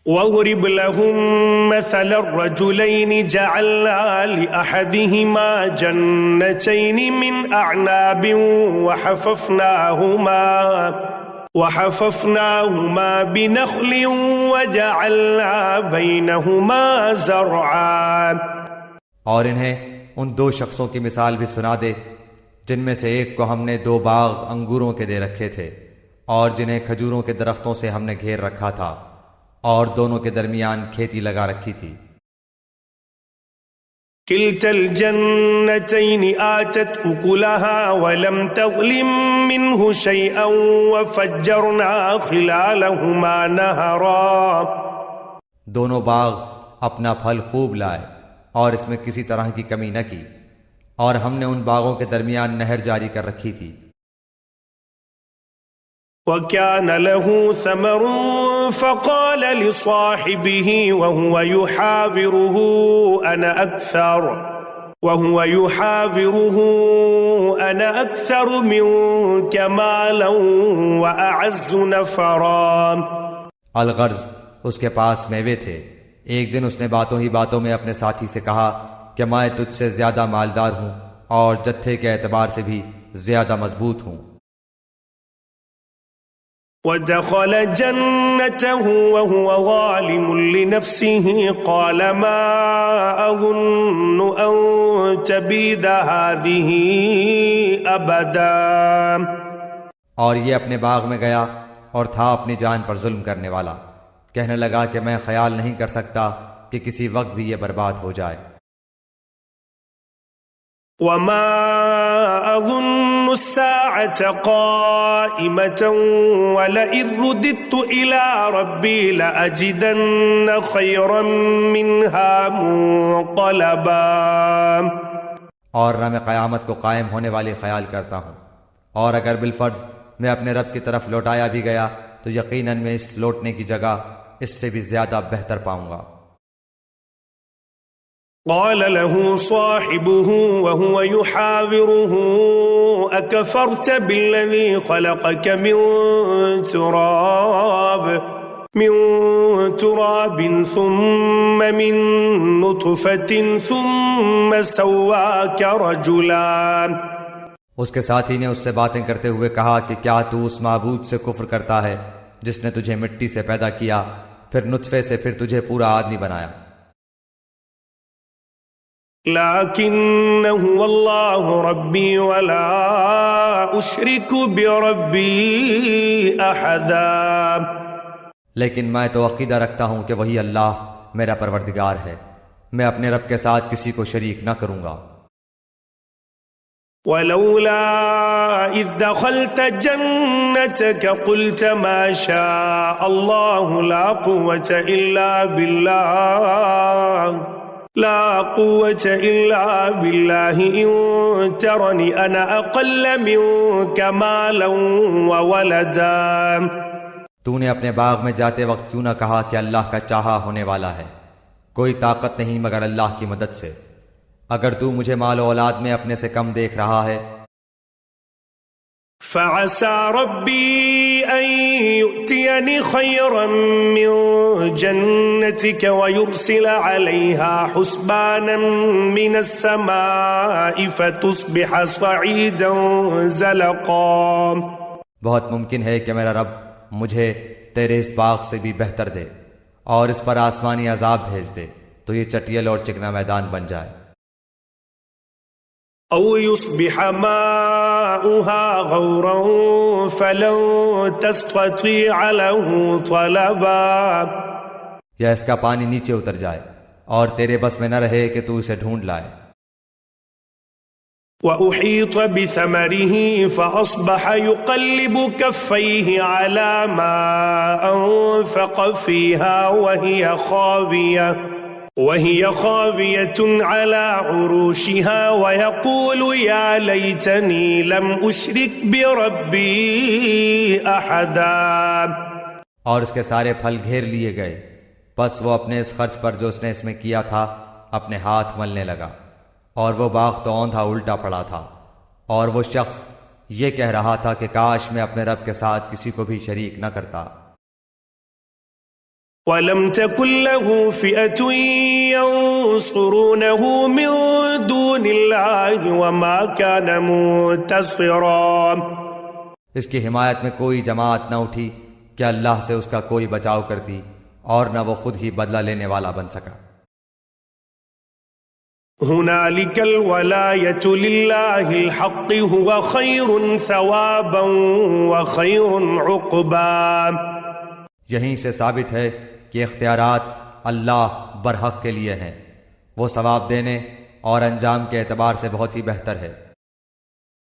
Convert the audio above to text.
واضرب لهم مثل الرجلين جعلنا لأحدهما جنتين من أعناب وحففناهما بنخل وجعلنا بينهما زرعا۔ اور انہیں ان دو شخصوں کی مثال بھی سنا دے جن میں سے ایک کو ہم نے 2 باغ انگوروں کے دے رکھے تھے اور جنہیں کھجوروں کے درختوں سے ہم نے گھیر رکھا تھا، اور دونوں کے درمیان کھیتی لگا رکھی تھی۔ كلتا الجنتين آتت أكلها ولم تظلم منه شيئا وفجرنا خلالهما نهرا۔ دونوں باغ اپنا پھل خوب لائے اور اس میں کسی طرح کی کمی نہ کی، اور ہم نے ان باغوں کے درمیان نہر جاری کر رکھی تھی۔ وَكَانَ لَهُ ثَمَرٌ فَقَالَ لِصَاحِبِهِ وَهُوَ يُحَاوِرُهُ أَنَا أَكْثَرُ مِنكَ مَالًا وَأَعَزُّ نَفَرًا۔ الغرض اس کے پاس میوے تھے۔ ایک دن اس نے باتوں ہی باتوں میں اپنے ساتھی سے کہا کہ میں تجھ سے زیادہ مالدار ہوں اور جتھے کے اعتبار سے بھی زیادہ مضبوط ہوں۔ وَدَخَلَ جَنَّتَهُ وَهُوَ ظَالِمٌ لِنَفْسِهِ قَالَ مَا أَظُنُّ أَن تَبِيدَ هَٰذِهِ أَبَدًا۔ اور یہ اپنے باغ میں گیا اور تھا اپنی جان پر ظلم کرنے والا، کہنے لگا کہ میں خیال نہیں کر سکتا کہ کسی وقت بھی یہ برباد ہو جائے۔ وَمَا أَظُنُّ السَّاعَةَ قَائِمَةً وَلَئِن رُّدِدتُّ إِلَىٰ رَبِّي لَأَجِدَنَّ خَيْرًا مِّنْهَا مُنقَلَبًا۔ اور نہ میں قیامت کو قائم ہونے والی خیال کرتا ہوں، اور اگر بالفرض میں اپنے رب کی طرف لوٹایا بھی گیا تو یقیناً میں اس لوٹنے کی جگہ اس سے بھی زیادہ بہتر پاؤں گا۔ قال له صاحبه وهو يحاوره أكفرت بالذي خلقك من تراب ثم من نطفة ثم سواك رجلا۔ اس کے ساتھی نے اس سے باتیں کرتے ہوئے کہا کہ کیا تو اس معبود سے کفر کرتا ہے جس نے تجھے مٹی سے پیدا کیا، پھر نطفے سے، پھر تجھے پورا آدمی بنایا۔ لَكِنَّ هُوَ اللَّهُ رَبِّي وَلَا أُشْرِكُ بِرَبِّي أَحَدًا۔ لیکن میں تو عقیدہ رکھتا ہوں کہ وہی اللہ میرا پروردگار ہے، میں اپنے رب کے ساتھ کسی کو شریک نہ کروں گا۔ وَلَوْلَا إِذْ دَخَلْتَ جَنَّتَكَ قُلْتَ مَا شَاءَ اللَّهُ لَا قُوَّةَ إِلَّا بِاللَّهِ إِن تَرَنِ أَنَا أَقَلَّ مِنكَ مَالًا وَوَلَدًا۔ تو نے اپنے باغ میں جاتے وقت کیوں نہ کہا کہ اللہ کا چاہا ہونے والا ہے، کوئی طاقت نہیں مگر اللہ کی مدد سے۔ اگر تو مجھے مال و اولاد میں اپنے سے کم دیکھ رہا ہے، فَعَسَى رَبِّي أَن يُؤْتِيَنِ خَيْرًا مِّن جَنَّتِكَ وَيُرْسِلَ عَلَيْهَا حُسْبَانًا مِّنَ السَّمَاءِ فَتُصْبِحَ صَعِيدًا زَلَقًا۔ بہت ممکن ہے کہ میرا رب مجھے تیرے اس باغ سے بھی بہتر دے اور اس پر آسمانی عذاب بھیج دے تو یہ چٹیل اور چکنا میدان بن جائے۔ أو يصبح ماؤها غورا فلن تستطيع له طلبا۔ یا اس کا پانی نیچے اتر جائے اور تیرے بس میں نہ رہے کہ تو اسے ڈھونڈ لائے۔ وأحيط بثمره فأصبح يقلب كفيه على ما أنفق فيها وهي خاوية على عروشها ويقول يا ليتني لم أشرك بربي أحدا۔ اور اس کے سارے پھل گھیر لیے گئے، پس وہ اپنے اس خرچ پر جو اس نے اس میں کیا تھا اپنے ہاتھ ملنے لگا، اور وہ باغ تو اوندھا الٹا پڑا تھا، اور وہ شخص یہ کہہ رہا تھا کہ کاش میں اپنے رب کے ساتھ کسی کو بھی شریک نہ کرتا۔ ولم تكن له فئة ينصرونه من دون الله وما كان منتصرا. اس کی حمایت میں کوئی جماعت نہ اٹھی کہ اللہ سے اس کا کوئی بچاؤ کرتی، اور نہ وہ خود ہی بدلہ لینے والا بن سکا. هنالك الولاية لله الحق هو خير ثوابا وخير عقبا. یہیں سے ثابت ہے کہ اختیارات اللہ برحق کے لیے ہیں، وہ ثواب دینے اور انجام کے اعتبار سے بہت ہی بہتر ہے.